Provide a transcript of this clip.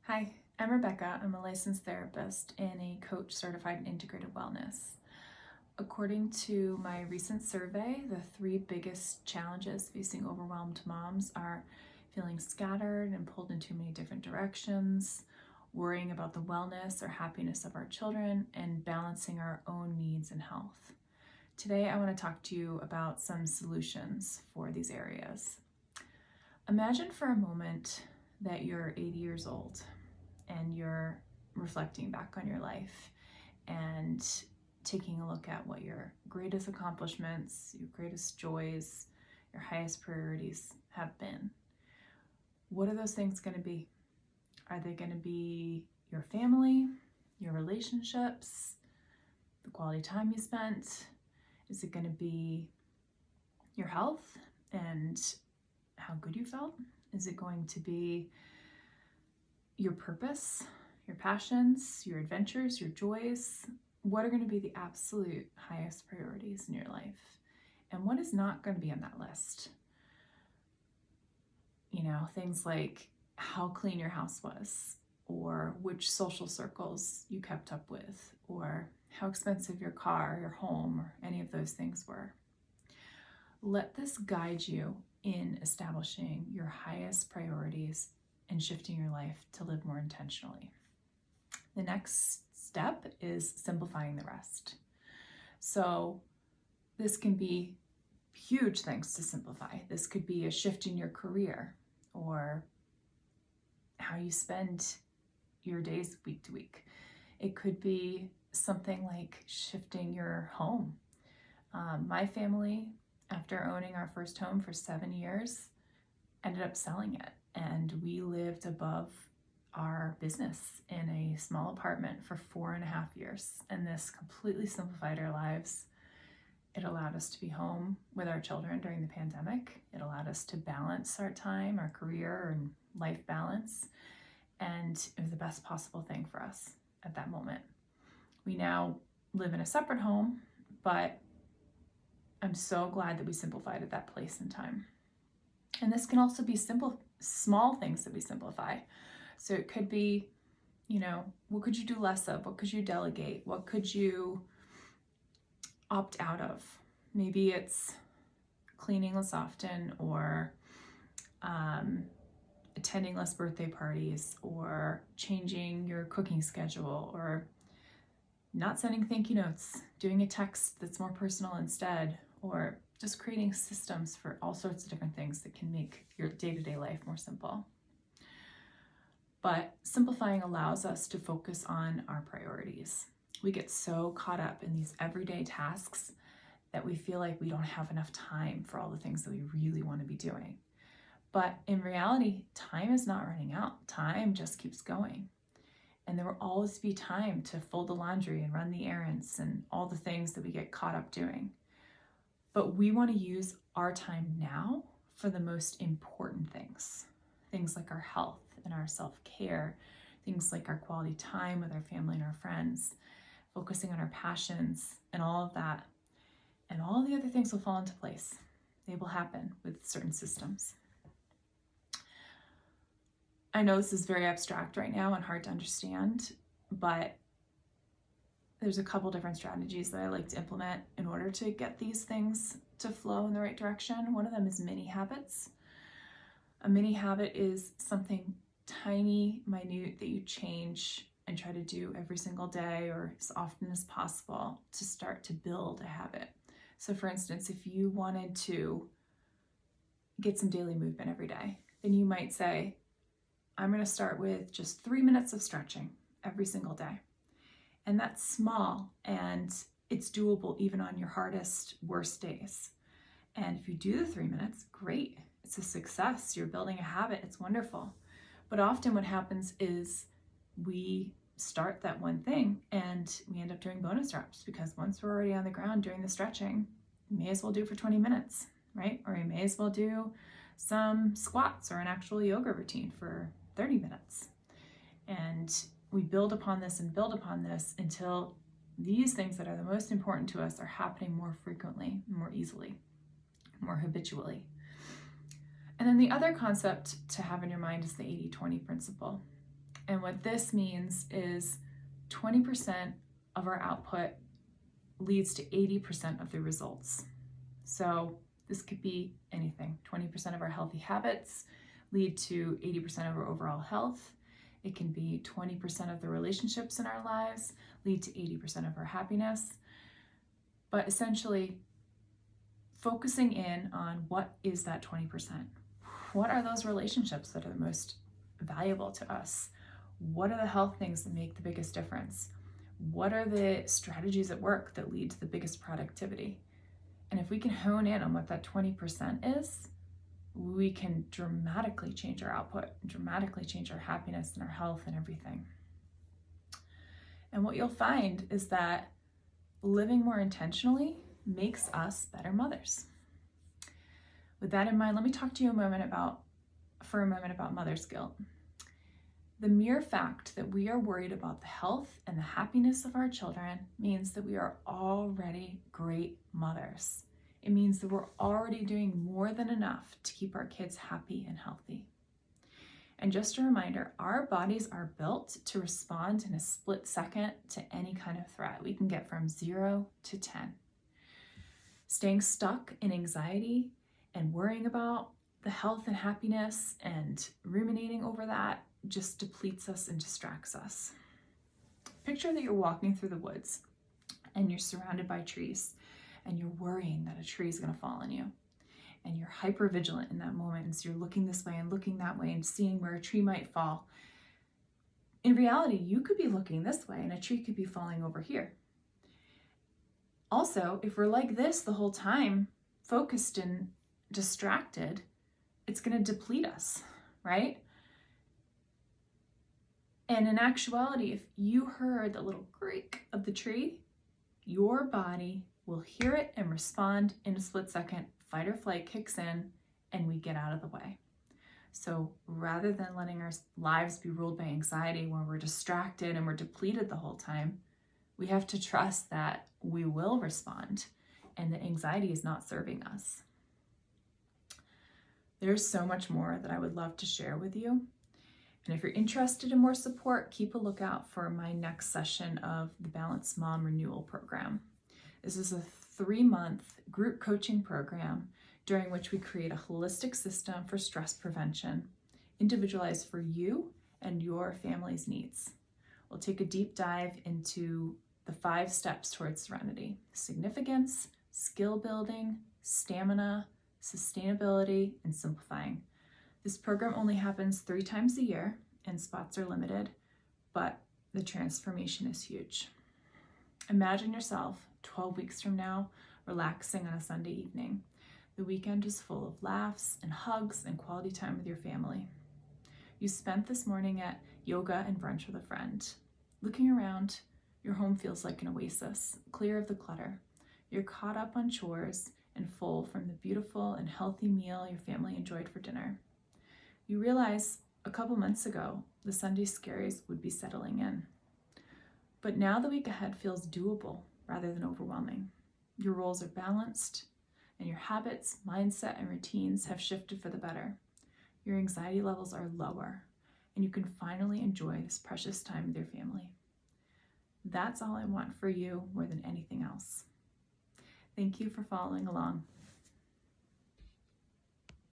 Hi, I'm Rebecca. I'm a licensed therapist and a coach certified in integrated wellness. According to my recent survey, the three biggest challenges facing overwhelmed moms are feeling scattered and pulled in too many different directions, worrying about the wellness or happiness of our children, and balancing our own needs and health. Today, I want to talk to you about some solutions for these areas. Imagine for a moment that you're 80 years old and you're reflecting back on your life and taking a look at what your greatest accomplishments, your greatest joys, your highest priorities have been. What are those things going to be? Are they going to be your family, your relationships, the quality time you spent? Is it going to be your health and how good you felt? Is it going to be your purpose, your passions, your adventures, your joys? What are going to be the absolute highest priorities in your life? And what is not going to be on that list? Things like how clean your house was, or which social circles you kept up with, or how expensive your car, your home, or any of those things were. Let this guide you in establishing your highest priorities and shifting your life to live more intentionally. The next step is simplifying the rest. So this can be huge things to simplify. This could be a shift in your career or how you spend your days week to week. It could be something like shifting your home. My family, after owning our first home for 7 years, ended up selling it. And we lived above our business in a small apartment for 4.5 years. And this completely simplified our lives. It allowed us to be home with our children during the pandemic. It allowed us to balance our time, our career and life balance. And it was the best possible thing for us at that moment. We now live in a separate home, but I'm so glad that we simplified at that place and time. And this can also be small things that we simplify. So it could be, what could you do less of? What could you delegate? What could you opt out of? Maybe it's cleaning less often, or attending less birthday parties, or changing your cooking schedule, or not sending thank you notes, doing a text that's more personal instead, or just creating systems for all sorts of different things that can make your day-to-day life more simple. But simplifying allows us to focus on our priorities. We get so caught up in these everyday tasks that we feel like we don't have enough time for all the things that we really want to be doing. But in reality, time is not running out. Time just keeps going. And there will always be time to fold the laundry and run the errands and all the things that we get caught up doing. But we want to use our time now for the most important things like our health and our self-care, things like our quality time with our family and our friends, focusing on our passions and all of that. And all the other things will fall into place. They will happen with certain systems. I know this is very abstract right now and hard to understand, but there's a couple different strategies that I like to implement in order to get these things to flow in the right direction. One of them is mini habits. A mini habit is something tiny, minute that you change and try to do every single day or as often as possible to start to build a habit. So for instance, if you wanted to get some daily movement every day, then you might say, I'm going to start with just 3 minutes of stretching every single day. And that's small and it's doable even on your hardest, worst days. And if you do the 3 minutes, great. It's a success. You're building a habit. It's wonderful. But often what happens is we start that one thing and we end up doing bonus reps, because once we're already on the ground doing the stretching, you may as well do it for 20 minutes, right? Or you may as well do some squats or an actual yoga routine for 30 minutes. And we build upon this and build upon this until these things that are the most important to us are happening more frequently, more easily, more habitually. And then the other concept to have in your mind is the 80-20 principle. And what this means is 20% of our output leads to 80% of the results. So this could be anything. 20% of our healthy habits lead to 80% of our overall health. It can be 20% of the relationships in our lives lead to 80% of our happiness. But essentially, focusing in on what is that 20%? What are those relationships that are the most valuable to us? What are the health things that make the biggest difference? What are the strategies at work that lead to the biggest productivity? And if we can hone in on what that 20% is, we can dramatically change our output, dramatically change our happiness and our health and everything. And what you'll find is that living more intentionally makes us better mothers. With that in mind, let me talk to you for a moment about mother's guilt. The mere fact that we are worried about the health and the happiness of our children means that we are already great mothers. It means that we're already doing more than enough to keep our kids happy and healthy. And just a reminder, our bodies are built to respond in a split second to any kind of threat. We can get from 0 to 10. Staying stuck in anxiety and worrying about the health and happiness and ruminating over that just depletes us and distracts us. Picture that you're walking through the woods and you're surrounded by trees and you're worrying that a tree is going to fall on you. And you're hyper vigilant in that moment. And so you're looking this way and looking that way and seeing where a tree might fall. In reality, you could be looking this way and a tree could be falling over here. Also, if we're like this the whole time, focused and distracted, it's going to deplete us, right? And in actuality, if you heard the little creak of the tree, your body will hear it and respond in a split second. Fight or flight kicks in and we get out of the way. So rather than letting our lives be ruled by anxiety where we're distracted and we're depleted the whole time, we have to trust that we will respond and that anxiety is not serving us. There's so much more that I would love to share with you. And if you're interested in more support, keep a lookout for my next session of the Balanced Mom Renewal Program. This is a 3-month group coaching program during which we create a holistic system for stress prevention, individualized for you and your family's needs. We'll take a deep dive into the 5 steps towards serenity: significance, skill building, stamina, sustainability, and simplifying. This program only happens 3 times a year and spots are limited, but the transformation is huge. Imagine yourself 12 weeks from now, relaxing on a Sunday evening. The weekend is full of laughs and hugs and quality time with your family. You spent this morning at yoga and brunch with a friend. Looking around, your home feels like an oasis, clear of the clutter. You're caught up on chores and full from the beautiful and healthy meal your family enjoyed for dinner. You realize a couple months ago, the Sunday scaries would be settling in. But now the week ahead feels doable rather than overwhelming. Your roles are balanced, and your habits, mindset, and routines have shifted for the better. Your anxiety levels are lower, and you can finally enjoy this precious time with your family. That's all I want for you more than anything else. Thank you for following along.